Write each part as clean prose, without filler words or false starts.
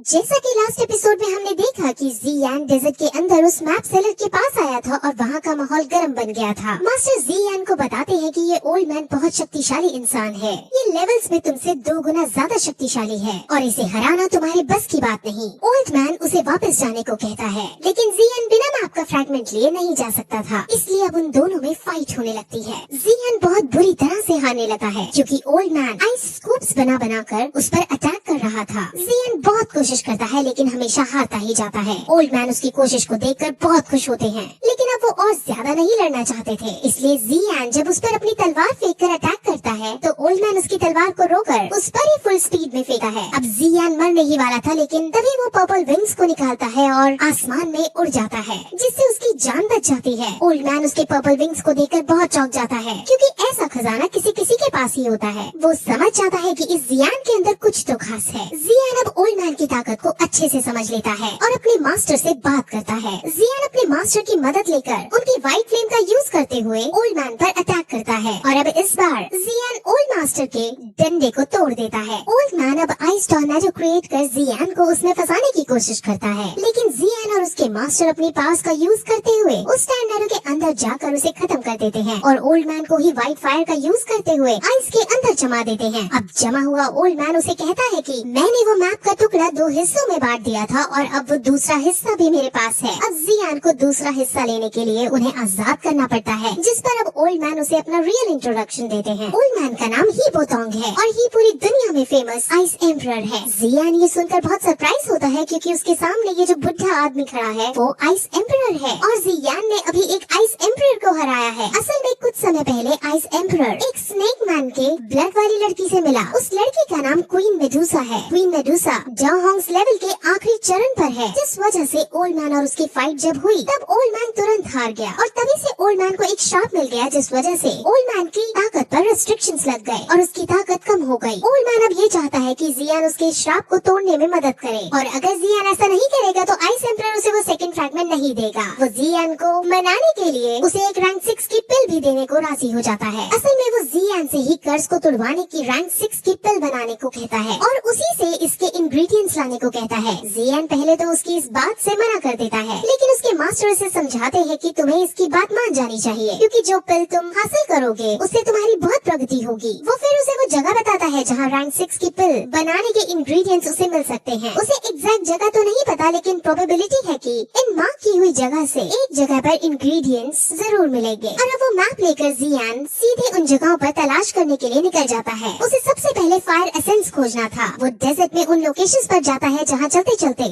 जैसा कि last episode में हमने देखा कि जियान डेजर्ट के अंदर उस मैप सेलर के पास आया था और वहाँ का माहौल गर्म बन गया था। मास्टर जियान को बताते हैं कि ये ओल्ड मैन बहुत शक्तिशाली इंसान है, ये लेवल्स में तुमसे 2 गुना ज्यादा शक्तिशाली है और इसे हराना तुम्हारे बस की बात नहीं। ओल्ड मैन उसे वापस जाने को कहता है, लेकिन जियान बिना मैप का फ्रैगमेंट लिए नहीं जा सकता था, इसलिए अब उन दोनों में फाइट होने लगती है। जियान बहुत बुरी तरह से हारने लगा है क्योंकि ओल्ड मैन आइस स्कूप्स बना कर उस पर अटैक कर रहा था। जियान बहुत कोशिश करता है लेकिन हमेशा हारता ही जाता है। ओल्ड मैन उसकी कोशिश को देखकर बहुत खुश होते हैं, लेकिन अब वो और ज्यादा नहीं लड़ना चाहते थे, इसलिए जियान जब उस पर अपनी तलवार फेंककर अटैक करता है तो ओल्ड मैन उसकी तलवार को रोकर उस पर ही फुल स्पीड में फेंका है। अब जियान मरने ही वाला था, लेकिन तभी वो पर्पल विंग्स को निकालता है और आसमान में उड़ जाता है, जिससे उसकी जान बच जाती है। ओल्ड मैन उसके पर्पल विंग्स को देखकर बहुत चौंक जाता है क्योंकि ऐसा खजाना किसी किसी के पास ही होता है। वो समझ जाता है कि इस जियान के अंदर कुछ तो खास है। जियान अब ओल्ड मैन की ताकत को अच्छे से समझ लेता है और अपने मास्टर से बात करता है। जियान अपने मास्टर की मदद लेकर उनकी व्हाइट फ्लेम का यूज करते हुए ओल्ड मैन पर अटैक करता है और अब इस बार जियान ओल्ड मास्टर के डंडे को तोड़ देता है। ओल्ड मैन अब आइस टॉर्नेडो क्रिएट कर जियान को उसमें फंसाने की कोशिश करता है, लेकिन जियान और उसके मास्टर अपनी पावर्स का यूज करते हुए उस टॉर्नेडो के अंदर जाकर उसे खत्म कर देते हैं और ओल्ड मैन को ही व्हाइट फायर का यूज करते हुए आइस के अंदर जमा देते हैं। अब जमा हुआ ओल्ड मैन उसे कहता है कि मैंने वो मैप का टुकड़ा 2 हिस्सों में बांट दिया था और अब वो दूसरा हिस्सा भी मेरे पास है। अब जियान को दूसरा हिस्सा लेने के लिए उन्हें आजाद करना पड़ता है, जिस पर अब ओल्ड मैन उसे अपना रियल इंट्रोडक्शन देते हैं। ओल्ड मैन का नाम ही पोतोंग है और ये पूरी दुनिया में फेमस आइस एम्परर है। जियान ये सुनकर बहुत सरप्राइज होता है क्योंकि उसके सामने ये जो बुढ़ा आदमी खड़ा है वो आइस एम्परर है और जियान ने अभी एक आइस एम्परर को हराया है। असल में कुछ समय पहले आइस एम्परर एक स्नेक मैन के ब्लड वाली लड़की से मिला। उस लड़की का नाम क्वीन मेडुसा है। क्वीन मेडुसा जाओहोंग्स लेवल के आखिरी चरण पर है, जिस वजह से ओल्ड मैन और उसकी फाइट जब हुई तब ओल्ड मैन तुरंत हार गया और तभी से ओल्ड मैन को एक श्राप मिल गया, जिस वजह से ओल्ड मैन की ताकत पर रेस्ट्रिक्शंस लग गए और उसकी ताकत कम हो गई। ओल्ड मैन अब ये चाहता है कि जियान उसके श्राप को तोड़ने में मदद करे और अगर जियान ऐसा नहीं करेगा तो आइस एम्परर उसे वो सेकंड फ्रैगमेंट नहीं देगा। वो जियान को मनाने के लिए उसे एक रैंक 6 की पिल भी देने को राजी हो जाता है। असल में वो जियान से ही कर्ज को तुड़वाने की रैंक 6 की पिल बनाने को कहता है और उसी से इसके इंग्रेडिएंट्स लाने को कहता है। जियान पहले तो उसकी इस बात से मना कर देता है, लेकिन उसके मास्टर उसे समझाते हैं कि तुम्हें इसकी बात मान जानी चाहिए क्योंकि जो पिल तुम हासिल करोगे उससे तुम्हारी बहुत प्रगति होगी। वो फिर उसे वो जगह बताता है जहाँ रैंक 6 की पिल बनाने के इंग्रेडिएंट्स उसे मिल सकते हैं। उसे एग्जैक्ट जगह तो नहीं पता, लेकिन प्रोबेबिलिटी है कि इन मार्क की हुई जगह से एक जगह पर इंग्रेडिएंट्स जरूर मिलेंगे। और अब वो मैप लेकर जियान सीधे उन जगहों पर तलाश करने के लिए निकल जाता है। उसे सबसे पहले फायर एसेंस खोजना था। वो डेजर्ट में उन लोकेशंस पर जाता है जहाँ चलते चलते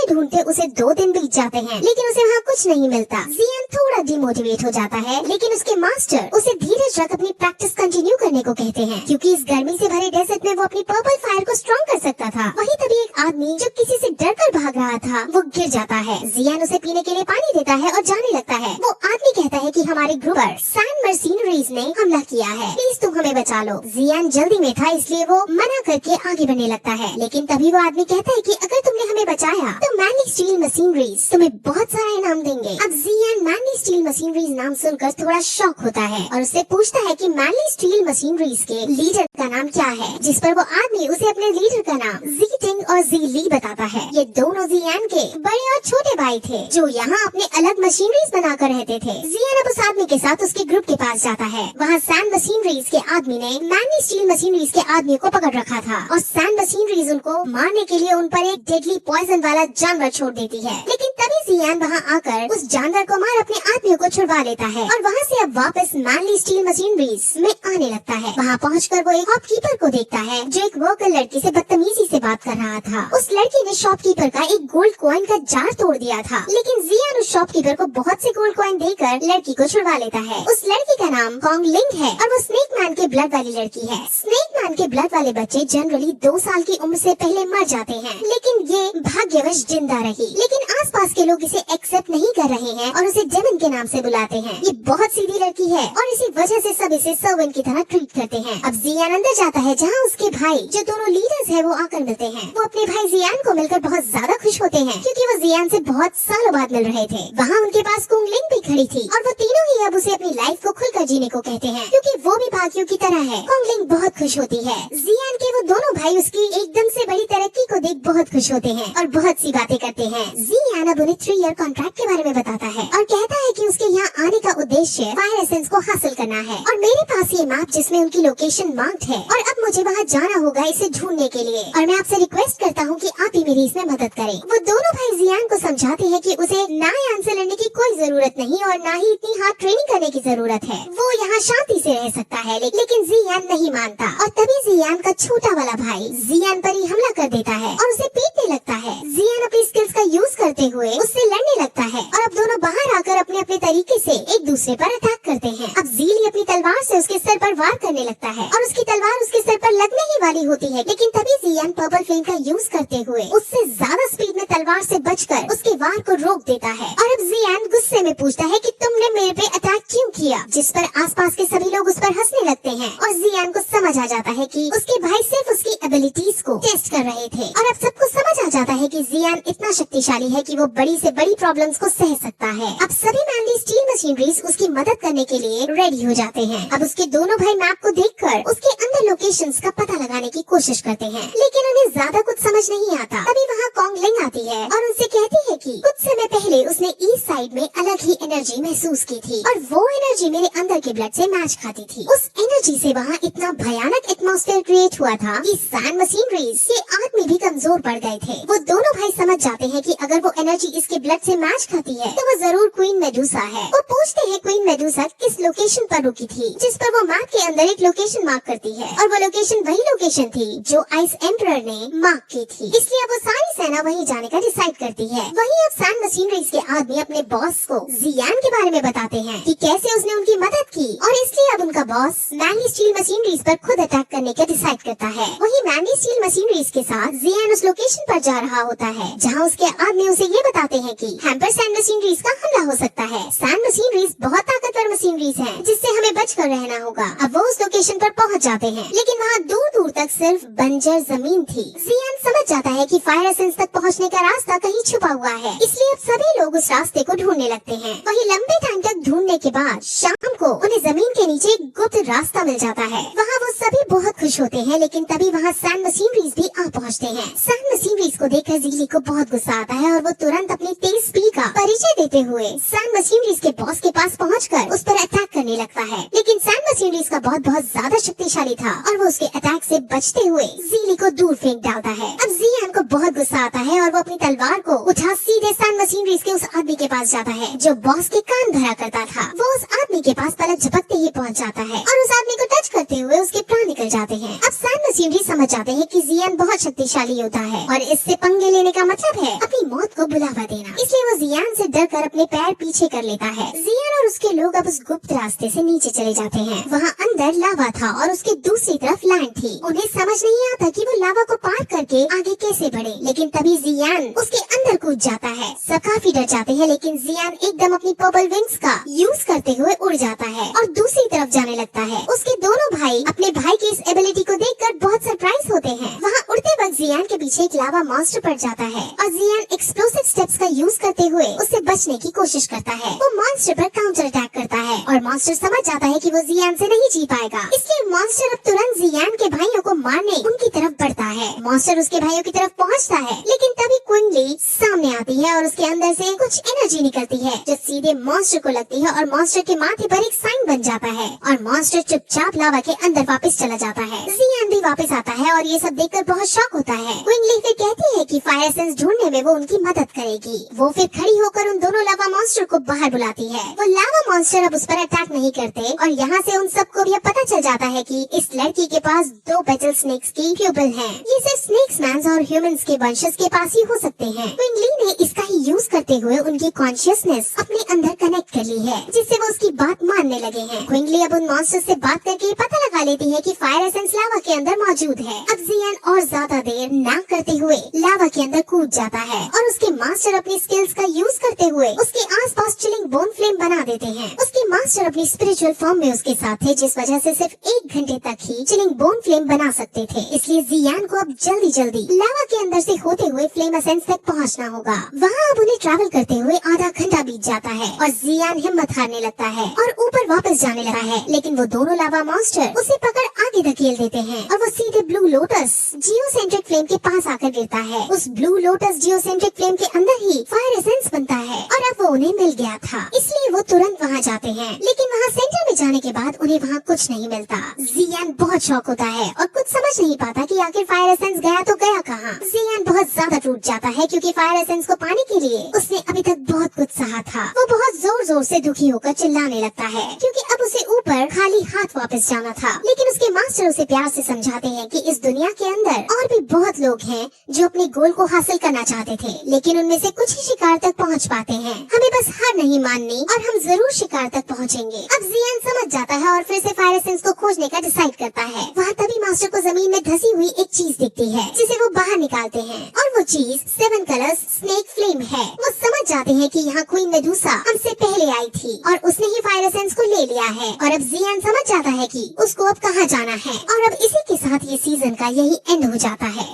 ढूंढते उसे 2 दिन बीत जाते हैं, लेकिन उसे वहाँ कुछ नहीं मिलता। जियान थोड़ा डिमोटिवेट हो जाता है, लेकिन उसके मास्टर उसे धीरज रख अपनी प्रैक्टिस कंटिन्यू करने को कहते हैं क्योंकि इस गर्मी से भरे डेजर्ट में वो अपनी पर्पल फायर को स्ट्रॉन्ग कर सकता था। वहीं तभी एक आदमी जो किसी से डरकर भाग रहा था वो गिर जाता है। जियान उसे पीने के लिए पानी देता है और जाने लगता है। वो आदमी कहता है कि हमारे ग्रुप पर सैंड मर्सिनरीज ने हमला किया है, प्लीज तुम हमें बचा लो। जियान जल्दी में था इसलिए वो मना करके आगे बढ़ने लगता है, लेकिन तभी वो आदमी कहता है कि अगर तुमने हमें बचाया तो मैनली स्टील मशीनरीज तुम्हें बहुत सारा इनाम देंगे। अब जियान मैनली स्टील मशीनरीज नाम सुनकर थोड़ा शॉक होता है और उससे पूछता है कि मैनली स्टील मशीनरीज के लीडर का नाम क्या है, जिस पर वो आदमी उसे अपने लीडर का नाम जी टिंग और जी ली बताता है। ये दोनों जियान के बड़े और छोटे भाई थे जो यहाँ अपने अलग मशीनरीज बनाकर रहते थे। जियान अब उस आदमी के साथ उसके ग्रुप के पास जाता है। वहाँ सैंड मशीनरीज के आदमी ने मैनली स्टील मशीनरीज के आदमी को पकड़ रखा था और सैंड मशीनरीज उनको मारने के लिए उन पर एक डेडली पॉइजन वाला जानवर छोड़ देती है, लेकिन तभी जियान वहाँ आकर उस जानवर को मार अपने आदमियों को छुड़वा लेता है और वहाँ से अब वापस मैनली स्टील मशीनरीज में आने लगता है। वहाँ पहुंचकर वो एक शॉपकीपर को देखता है जो एक वर्कर लड़की से बदतमीजी से बात कर रहा था। उस लड़की ने शॉपकीपर का एक गोल्ड कॉइन का जार तोड़ दिया था, लेकिन जियान उस शॉपकीपर को बहुत से गोल्ड कॉइन देकर लड़की को छुड़वा लेता है। उस लड़की का नाम कॉन्ग लिंग है और वो स्नेक मैन के ब्लड वाली लड़की है। स्नेक मैन के ब्लड वाले बच्चे जनरली 2 साल की उम्र से पहले मर जाते हैं, लेकिन ये भाग्यवश जिंदा रही। लेकिन आसपास के लोग लोग इसे एक्सेप्ट नहीं कर रहे हैं और उसे डेमन के नाम से बुलाते हैं। ये बहुत सीधी लड़की है और इसी वजह से सब इसे सर्वेंट की तरह ट्रीट करते हैं। अब जियान अंदर जाता है जहाँ उसके भाई जो दोनों लीडर्स है वो आकर मिलते हैं। वो अपने भाई जियान को मिलकर बहुत ज्यादा खुश होते हैं क्योंकि वो जियान से बहुत सालों बाद मिल रहे थे। वहाँ उनके पास कुंगलिंग भी खड़ी थी और वो तीनों ही अब उसे अपनी लाइफ को खुलकर जीने को कहते हैं क्योंकि वो भी बाकियों की तरह है। कुंगलिंग बहुत खुश होती है। जियान के वो दोनों भाई उसकी एकदम से बड़ी तरक्की को देख बहुत खुश होते हैं और बहुत सी बातें करते हैं। जियान अब उन्हें 3 ईयर कॉन्ट्रैक्ट के बारे में बताता है और कहता है कि उसके यहाँ आने का उद्देश्य फायर एसेंस को हासिल करना है और मेरे पास ये मैप जिसमें उनकी लोकेशन मार्क्ड है और अब मुझे वहाँ जाना होगा इसे ढूंढने के लिए और मैं आपसे रिक्वेस्ट करता हूँ कि आप ही मेरी इसमें मदद करें। वो दोनों भाई जियान को समझाते हैं कि उसे नायान से लड़ने की कोई जरूरत नहीं और ना ही इतनी हार्ड ट्रेनिंग करने की जरूरत है। वो यहाँ शांति से रह सकता है लेकिन जियान नहीं मानता और तभी जियान का छोटा वाला भाई जियान पर ही हमला कर देता है और उसे पीटने लगता है। जियान अपनी स्किल्स का यूज करते हुए उससे लड़ने लगता है और अब दोनों बाहर आकर अपने अपने तरीके से एक दूसरे पर अटैक करते हैं। अब ज़ीली अपनी तलवार से उसके सर पर वार करने लगता है और उसकी तलवार उसके सर पर लगने ही वाली होती है लेकिन तभी जियान पर्पल फ्लेम का यूज करते हुए उससे ज्यादा स्पीड में तलवार से बचकर उसके वार को रोक देता है। और अब जियान गुस्से में पूछता है कि तुमने मेरे पे अटैक क्यों किया, जिस पर आसपास के सभी लोग उस पर हंसने लगते हैं और जियान को समझ आ जाता है कि उसके भाई सिर्फ उसकी एबिलिटीज को टेस्ट कर रहे थे और अब सबको समझ आ जाता है कि जियान इतना शक्तिशाली है कि वो बड़ी से बड़ी प्रॉब्लम्स को सह सकता है। अब सभी मैनली स्टील मशीनरीज उसकी मदद करने के लिए रेडी हो जाते हैं। अब उसके दोनों भाई मैप को देखकर उसके अंदर लोकेशंस का पता लगाने की कोशिश करते हैं लेकिन उन्हें ज्यादा कुछ समझ नहीं आता। तभी वहाँ कुंगलिंग आती है और उनसे कहती है कि कुछ समय पहले उसने ईस्ट साइड में अलग ही एनर्जी महसूस की थी और वो एनर्जी मेरे अंदर के ब्लड से मैच खाती थी। उस एनर्जी से वहाँ इतना भयानक एटमॉस्फेयर क्रिएट हुआ था कि सैंड मशीनरीज के आदमी भी कमजोर पड़ गए थे। वो दोनों भाई समझ जाते हैं कि अगर वो एनर्जी इसके ब्लड से मैच खाती है तो वो जरूर क्वीन मेडुसा है। वो पूछते हैं क्वीन मेडुसा किस लोकेशन पर रुकी थी, जिस पर वो मैप के अंदर एक लोकेशन मार्क करती है और वो लोकेशन वही लोकेशन थी जो आइस एम्परर ने मार्क की थी। इसलिए अब वो सारी सेना वहीं जाने का डिसाइड करती है। वहीं अब सैंड मशीनरीज के आदमी अपने बॉस को जियान के बारे में बताते हैं कि कैसे उसने उनकी मदद की और इसलिए अब उनका बॉस मैनली स्टील मशीनरीज पर खुद अटैक करने का डिसाइड करता है। वहीं मैनली स्टील मशीनरीज के साथ जियान उस लोकेशन पर जा रहा होता है जहां उसके आदमी उसे ये बताते हैं कि हैम्पर सैंड मशीनरीज का हमला हो सकता है। सैंड मशीनरीज बहुत ताकतवर मशीनरीज हैं जिससे हमें बचकर रहना होगा। अब वो उस लोकेशन पर पहुंच जाते हैं लेकिन वहाँ दूर दूर तक सिर्फ बंजर जमीन थी। जियान समझ जाता है कि फायर एसेंस तक पहुंचने का रास्ता कहीं छुपा हुआ है, इसलिए अब सभी लोग उस रास्ते को ढूंढने लगते हैं। वहीं लंबे टाइम तक ढूंढने के बाद शाम को उन्हें जमीन के नीचे एक गुप्त रास्ता मिल जाता है। वहाँ वो सभी बहुत खुश होते हैं लेकिन तभी वहाँ सैंड मशीनरीज भी आ पहुँचते हैं। सैंड मशीनरीज को देखकर ज़ीली को बहुत गुस्सा आता है और वो तुरंत अपनी तेज स्पीड का परिचय देते हुए सैंड मशीनरीज के बॉस के पास पहुंचकर उस पर अटैक करने लगता है लेकिन सैंड मशीनरीज का बहुत ज्यादा शक्तिशाली था और वो उसके अटैक से बचते हुए ज़ीली को दूर फेंक डालता है। अब जियान को बहुत गुस्सा आता है और वो अपनी तलवार को उठा सीधे सैंड मशीनरीज के उस आदमी के पास जाता है जो बॉस के कान भरा करता था। वो उस आदमी के पास पलक झपकते ही पहुंच जाता है और उस आदमी को टच करते हुए उसके प्राण निकल जाते हैं। अब सैंड मशीनरीज समझ जाते हैं कि जियान बहुत शक्तिशाली होता है और इससे पंगे लेने का मतलब है अपनी मौत को बुलावा देना, इसलिए वो जियान से डरकर अपने पैर पीछे कर लेता है। जियान और उसके लोग अब उस गुप्त रास्ते से नीचे चले जाते हैं। वहाँ अंदर लावा था और उसके दूसरी तरफ लैंड थी। उन्हें समझ नहीं आता कि वो लावा को पार करके आगे कैसे बढ़े, लेकिन तभी जियान उसके अंदर कूद जाता है। सब काफी डर जाते हैं लेकिन जियान एकदम अपनी पर्पल विंग्स का यूज करते हुए उड़ जाता है और दूसरी तरफ जाने लगता है। उसके दोनों भाई अपने भाई की इस एबिलिटी को देखकर बहुत सरप्राइज होते हैं। वहाँ उड़ते वक्त जियान के पीछे एक लावा मॉन्स्टर पड़ जाता है और जियान एक्सप्लोसिव स्टेप्स का यूज करते हुए उससे बचने की कोशिश करता है। वो मॉन्स्टर पर काउंटर अटैक करता है और मॉन्स्टर समझ जाता है कि वो जियान से नहीं जी पाएगा, इसलिए मॉन्स्टर अब तुरंत जियान के भाइयों को मारने उनकी तरफ बढ़ता है। मॉन्स्टर उसके भाइयों की तरफ पहुंचता है लेकिन तभी क्विंगली सामने आती है और उसके अंदर से कुछ एनर्जी निकलती है जो सीधे मॉन्स्टर को लगती है और मॉन्स्टर के माथे पर एक साइन बन जाता है और मॉन्स्टर चुपचाप लावा के अंदर वापस चला जाता है। जियान भी वापस आता है और ये सब देखकर बहुत शॉक होता है। क्विंगली फिर कहती है कि फायर एसेंस ढूंढने में वो उनकी मदद करेगी। वो फिर खड़ी होकर उन दोनों लावा मॉन्स्टर को बाहर बुलाती है। वो लावा मॉन्स्टर अब उस पर अटैक नहीं करते और यहाँ से उन सबको भी पता चल जाता है कि इस लड़की के पास 2 पेटल स्नेक्स की प्यूपल हैं। ये सिर्फ स्नेक्स मैन्स और ह्यूमंस के वंशज के पास ही हो सकते हैं। क्विंगली ने इसका ही यूज करते हुए उनकी कॉन्शियसनेस अपने अंदर कनेक्ट कर ली है, जिससे वो उसकी बात मानने लगे हैं। क्विंगली अब उन मॉन्स्टर से बात करके पता लगा लेती है कि फायर एसेंस लावा के अंदर मौजूद है। अब जियान और ज्यादा देर ना करते हुए लावा के अंदर कूद जाता है और उसके मास्टर अपनी स्किल्स का यूज करते हुए उसके आसपास चिलिंग बोन फ्लेम बना देते हैं। उसके मास्टर अपनी स्पिरिचुअल फॉर्म में उसके साथ थे, जिस वजह से सिर्फ 1 घंटे तक ही चिलिंग बोन फ्लेम बना सकते थे। इसलिए जियान को अब जल्दी लावा के अंदर से होते हुए फ्लेम एसेंस तक पहुंचना होगा। वहां अब उन्हें ट्रैवल करते हुए आधा घंटा बीत जाता है और जियान हिम्मत हारने लगता है और ऊपर वापस जाने लगा है, लेकिन वो दोनों लावा मॉन्स्टर उसे पकड़ आगे धकेल देते हैं और वो सीधे ब्लू लोटस जियोसेंट्रिक फ्लेम के पास आकर गिरता है। उस ब्लू लोटस जियोसेंट्रिक फ्लेम के अंदर ही फायर एसेंस बनता है और अब वो उन्हें मिल गया था, इसलिए वो तुरंत वहाँ जाते हैं। लेकिन वहाँ सेंटर में जाने के बाद उन्हें वहाँ कुछ नहीं मिलता। जियान बहुत शॉक होता है और कुछ समझ नहीं पाता कि आखिर फायर एसेंस गया तो गया कहाँ। जियान बहुत ज्यादा टूट जाता है क्योंकि फायर एसेंस को पाने के लिए उसने अभी तक बहुत कुछ सहा था। वो बहुत जोर जोर से दुखी होकर चिल्लाने लगता है क्योंकि अब उसे ऊपर खाली हाथ वापस जाना था। लेकिन उसके मास्टर उसे प्यार से समझाते हैं कि इस दुनिया के अंदर और भी बहुत लोग हैं जो अपने गोल को हासिल करना चाहते थे, लेकिन उनमें से कुछ ही शिकार तक पहुंच पाते हैं। हमें बस हार नहीं माननी और हम जरूर शिकार तक पहुंचेंगे। अब जियान समझ जाता है और फिर से फायर एसेंस को खोजने का डिसाइड करता है। वहाँ तभी मास्टर को जमीन में धसी हुई एक चीज दिखती है जिसे वो बाहर निकालते हैं और वो चीज 7 कलर्स स्नेक फ्लेम है। वो समझ जाते हैं कि यहाँ क्वीन मेडुसा हमसे पहले आई थी और उसने ही फायर एसेंस को ले लिया है। और अब जियान समझ जाता है कि उसको अब कहाँ जाना है और अब इसी के साथ ये सीजन का यही एंड हो जाता है।